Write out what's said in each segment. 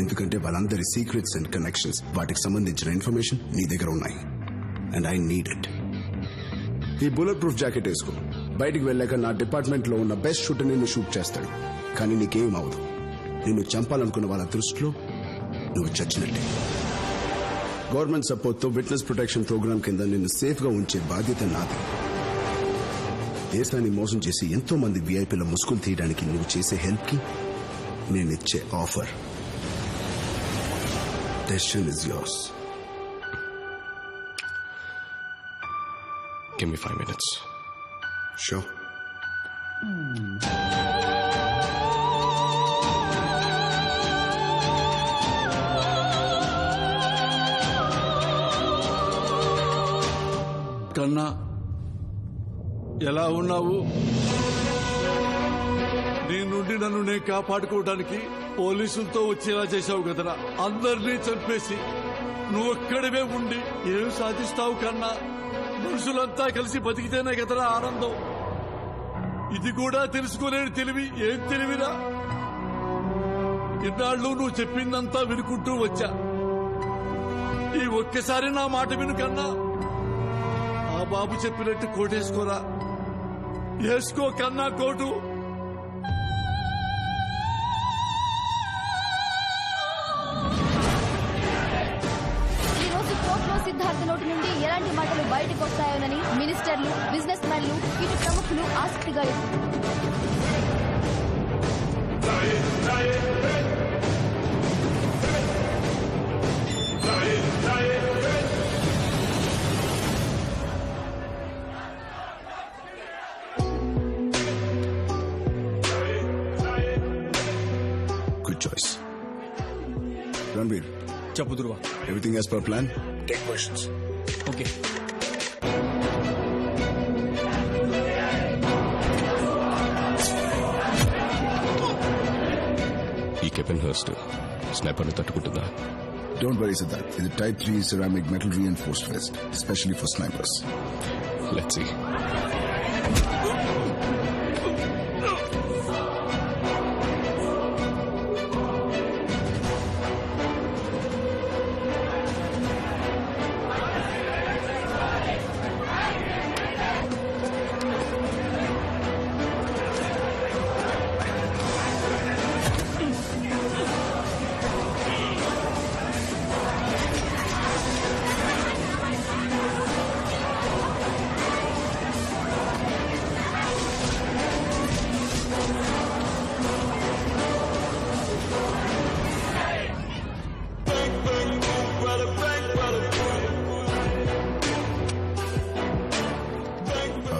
ఎందుకంటే వాళ్ళందరి secrets and connections, వాటికి సంబంధించిన ఇన్ఫర్మేషన్ నీ దగ్గర ఉన్నాయి. And I need it. ఈ బుల్లెట్ ప్రూఫ్ జాకెట్ వేసుకో. బయటికి వెళ్ళాక నా డిపార్ట్మెంట్ లో ఉన్న బెస్ట్ షూటర్ నిన్ను షూట్ చేస్తాడు, కానీ నీకేం అవదు. నిన్ను చంపాలనుకున్న వాళ్ళ దృష్టిలో నువ్వు చచ్చినట్టే. గవర్నమెంట్ సపోర్ట్ తో విట్నెస్ ప్రొటెక్షన్ ప్రోగ్రామ్ కింద నిన్ను సేఫ్ గా ఉంచే బాధ్యత నాది. దేశాన్ని మోసం చేసి ఎంతో మంది విఐపీల ముసుగులు తీయడానికి నువ్వు చేసే హెల్ప్ కి నేనిచ్చే offer. Decision is yours. Give me 5 minutes. Sure. కన్నా, ఎలా ఉన్నావు? నీ నుండి నన్ను నేను కాపాడుకోవడానికి పోలీసులతో వచ్చేలా చేశావు కదరా. అందరినీ చంపేసి నువ్వు ఒక్కడివే ఉండి ఏం సాధిస్తావు కన్నా? మనుషులంతా కలిసి బతికితేనే కదరా ఆనందం. ఇది కూడా తెలుసుకోలేని తెలివి ఏం తెలివిరా? ఇన్నాళ్ళు నువ్వు చెప్పిందంతా వినుకుంటూ వచ్చా. ఈ ఒక్కసారి నా మాట విను కన్నా. ఆ బాబు చెప్పినట్టు కోటేసుకోరా. వేసుకో కన్నా కోటు. సిద్ధార్థ నోటి నుండి ఎలాంటి మాటలు బయటకు వస్తాయోనని మినిస్టర్లు, బిజినెస్ మ్యాన్లు, ఇటు ప్రముఖులు ఆసక్తిగా గుడ్ చాయిస్. రణబీర్, చెప్పు Dhruva. Everything as per plan. Take questions. Okay. ఈ కెపెన్ హర్స్ట్ స్నైపర్ ని తట్టుకుంటుందా? Don't worry, Siddharth. It's a Type 3 ceramic metal reinforced vest, especially for snipers. Let's see.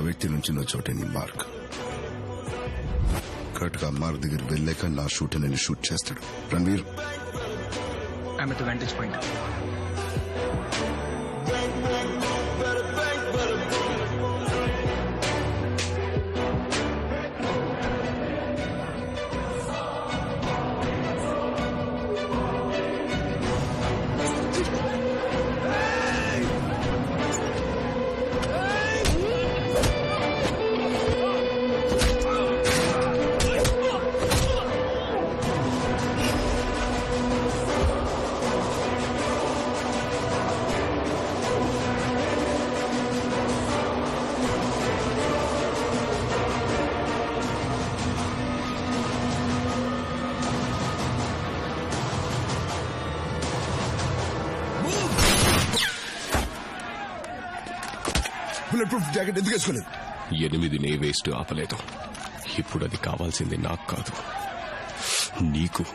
వ్యక్తి నుంచి నువ్వు చోటే నీ మార్క్. కరెక్ట్ గా మార్క్ దగ్గర వెళ్ళాక నా షూటర్ నేను షూట్ చేస్తాడు. Ranveer, I'm at the vantage point. Bullet proof jacket ఎందుకు వేసుకోలేదు? 8నే వేస్ట్ ఆపలేదు. ఇప్పుడు అది కావాల్సింది నాకు కాదు, నీకు.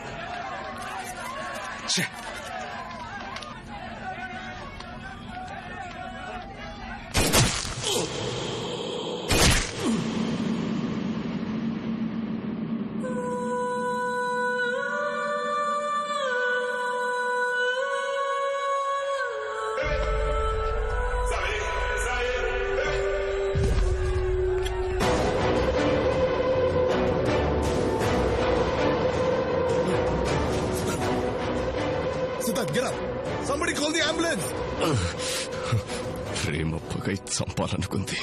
Get up! Somebody call the ambulance! ప్రేమ పగై చంపాలనుకుంది,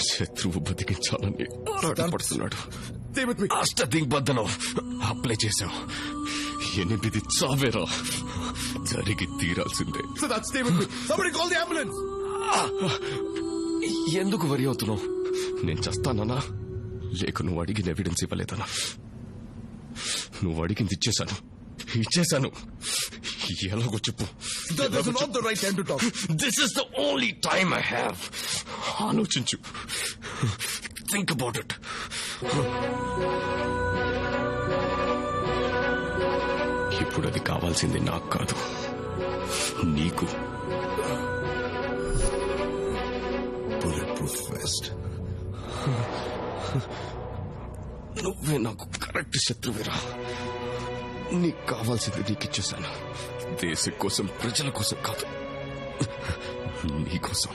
శత్రువు బతికించాలని పడుతున్నాడు. అష్టదిగ్బంధనం అప్లై చేశావు. 8 చావేరా జరిగి తీరాల్సిందే. So that's stay with me. Somebody call the ambulance. ఎందుకు వరి అవుతున్నావు? నేను చస్తానా లేక నువ్వు అడిగిన ఎవిడెన్స్ ఇవ్వలేదనా? నువ్వు అడిగింది ఇచ్చేశాను. ఎలాగో చెప్పు. This is not the right time to talk. This is the only time I have. ఆలోచించు. Think about it. ఇప్పుడు అది కావాల్సింది నాకు కాదు, నీకు. Bulletproof vest. నువ్వే నాకు కరెక్ట్ శత్రువురా. నీకు కావాల్సింది నీకు ఇచ్చేశాను. దేశం కోసం, ప్రజల కోసం కాదు, నీకోసం.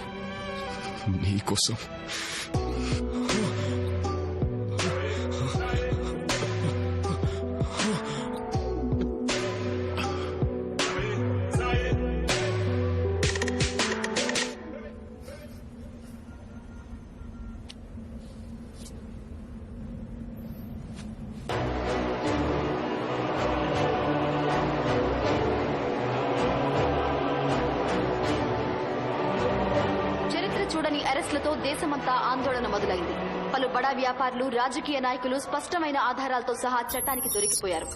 చూడని అరెస్టులతో దేశమంతా ఆందోళన మొదలైంది. పలు బడా వ్యాపారులు, రాజకీయ నాయకులు స్పష్టమైన ఆధారాలతో సహా చట్టానికి దొరికిపోయారు.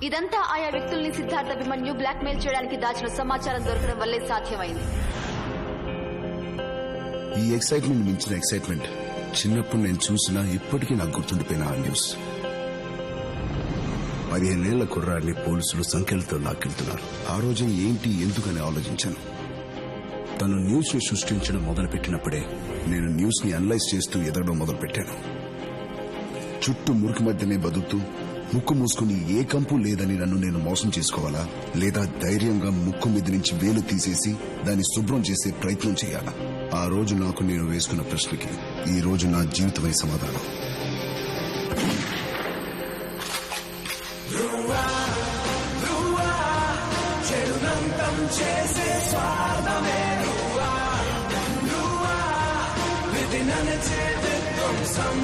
ఇదంతా ఆయా వ్యక్తుల్ని సిద్ధార్థ అభిమన్యు బ్లాక్ మెయిల్ చేయడానికి దాచిన సమాచారం దొరకడం వల్లే సాధ్యమైంది. ఈ ఎక్సైట్మెంట్ మించిన ఎక్సైట్మెంట్ చిన్నప్పుడు నేను చూసినా ఇప్పటికీ నాకు గుర్తుండిపోయిన ఆ న్యూస్. 15 ఏళ్ల కుర్రాడిని పోలీసులు సంఖ్యలతో లాక్కెళ్తున్నారు. ఆ రోజే ఏంటి ఎందుకని ఆలోచించాను. తను న్యూస్ ని సృష్టించడం మొదలుపెట్టినప్పుడే నేను న్యూస్ ని అనలైజ్ చేస్తూ ఎదగడం మొదలుపెట్టాను. చుట్టూ మురికి మధ్యనే బతుకుతూ ముక్కు మూసుకుని ఏ కంపు లేదని నన్ను నేను మోసం చేసుకోవాలా, లేదా ధైర్యంగా ముక్కు మీద నుంచి వేలు తీసేసి దాన్ని శుభ్రం చేసే ప్రయత్నం చేయాలా? ఆ రోజు నాకు నేను వేసుకున్న ప్రశ్నకి ఈ రోజు నా జీవితమై సమాధానం. చేసే స్వార్థమే నువ్వా విధిననే చేద్దాం